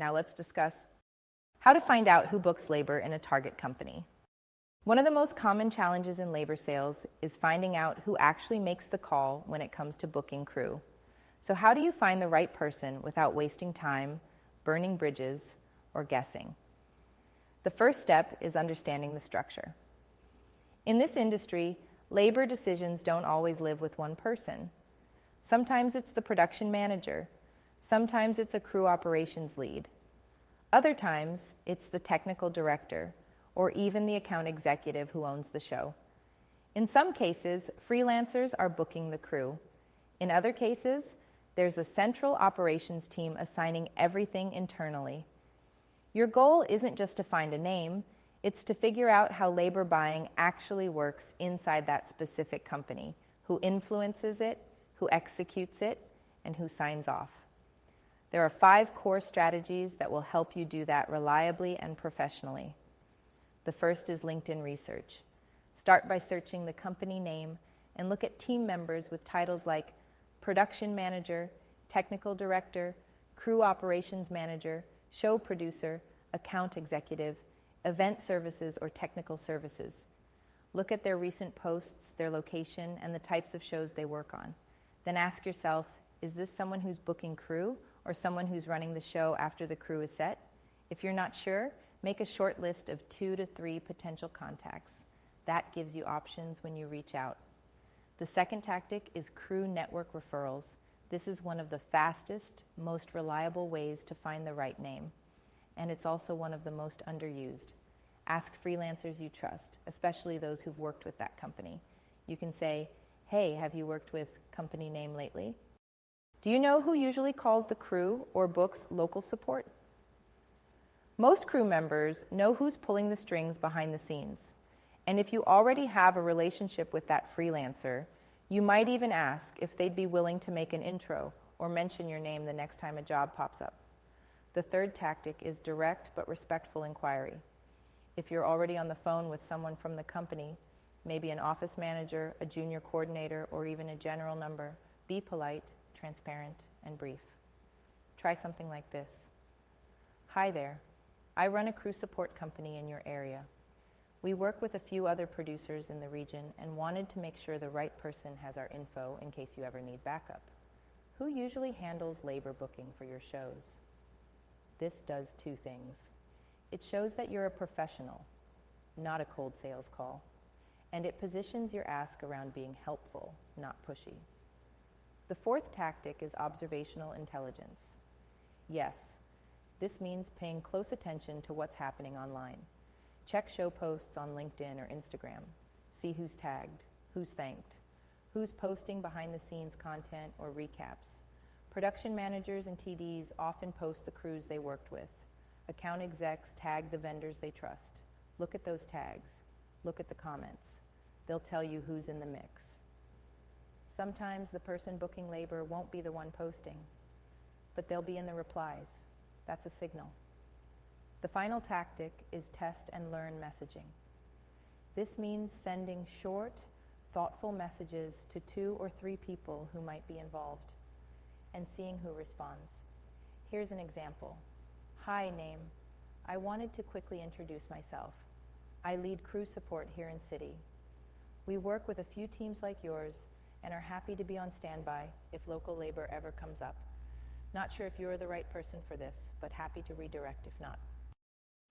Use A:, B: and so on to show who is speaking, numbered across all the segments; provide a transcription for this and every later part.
A: Now let's discuss how to find out who books labor in a target company. One of the most common challenges in labor sales is finding out who actually makes the call when it comes to booking crew. So how do you find the right person without wasting time, burning bridges, or guessing? The first step is understanding the structure. In this industry, labor decisions don't always live with one person. Sometimes it's the production manager. Sometimes it's a crew operations lead. Other times, it's the technical director, or even the account executive who owns the show. In some cases, freelancers are booking the crew. In other cases, there's a central operations team assigning everything internally. Your goal isn't just to find a name, it's to figure out how labor buying actually works inside that specific company, who influences it, who executes it, and who signs off. There are 5 core strategies that will help you do that reliably and professionally. The first is LinkedIn research. Start by searching the company name and look at team members with titles like production manager, technical director, crew operations manager, show producer, account executive, event services, or technical services. Look at their recent posts, their location, and the types of shows they work on. Then ask yourself, is this someone who's booking crew or someone who's running the show after the crew is set? If you're not sure, make a short list of 2 to 3 potential contacts. That gives you options when you reach out. The second tactic is crew network referrals. This is one of the fastest, most reliable ways to find the right name. And it's also one of the most underused. Ask freelancers you trust, especially those who've worked with that company. You can say, hey, have you worked with company name lately? Do you know who usually calls the crew or books local support? Most crew members know who's pulling the strings behind the scenes. And if you already have a relationship with that freelancer, you might even ask if they'd be willing to make an intro or mention your name the next time a job pops up. The third tactic is direct but respectful inquiry. If you're already on the phone with someone from the company, maybe an office manager, a junior coordinator, or even a general number, be polite, transparent, and brief. Try something like this. Hi there. I run a crew support company in your area. We work with a few other producers in the region and wanted to make sure the right person has our info in case you ever need backup. Who usually handles labor booking for your shows? This does 2 things. It shows that you're a professional, not a cold sales call, and it positions your ask around being helpful, not pushy. The fourth tactic is observational intelligence. Yes, this means paying close attention to what's happening online. Check show posts on LinkedIn or Instagram. See who's tagged, who's thanked, who's posting behind-the-scenes content or recaps. Production managers and TDs often post the crews they worked with. Account execs tag the vendors they trust. Look at those tags. Look at the comments. They'll tell you who's in the mix. Sometimes the person booking labor won't be the one posting, but they'll be in the replies. That's a signal. The final tactic is test and learn messaging. This means sending short, thoughtful messages to 2 or 3 people who might be involved and seeing who responds. Here's an example. Hi, name. I wanted to quickly introduce myself. I lead crew support here in City. We work with a few teams like yours and are happy to be on standby if local labor ever comes up. Not sure if you're the right person for this, but happy to redirect if not.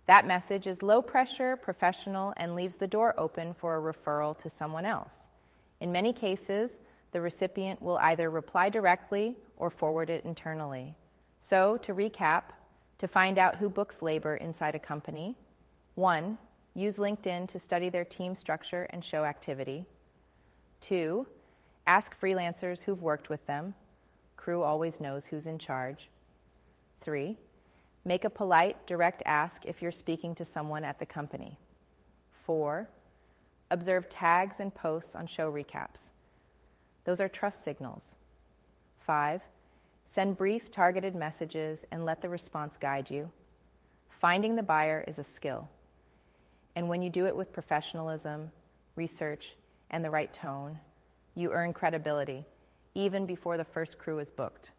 A: That message is low pressure, professional, and leaves the door open for a referral to someone else. In many cases, the recipient will either reply directly or forward it internally. So, to recap, to find out who books labor inside a company, 1, use LinkedIn to study their team structure and show activity. 2, ask freelancers who've worked with them. Crew always knows who's in charge. 3, make a polite, direct ask if you're speaking to someone at the company. 4, observe tags and posts on show recaps. Those are trust signals. 5, send brief, targeted messages and let the response guide you. Finding the buyer is a skill. And when you do it with professionalism, research, and the right tone, you earn credibility, even before the first crew is booked.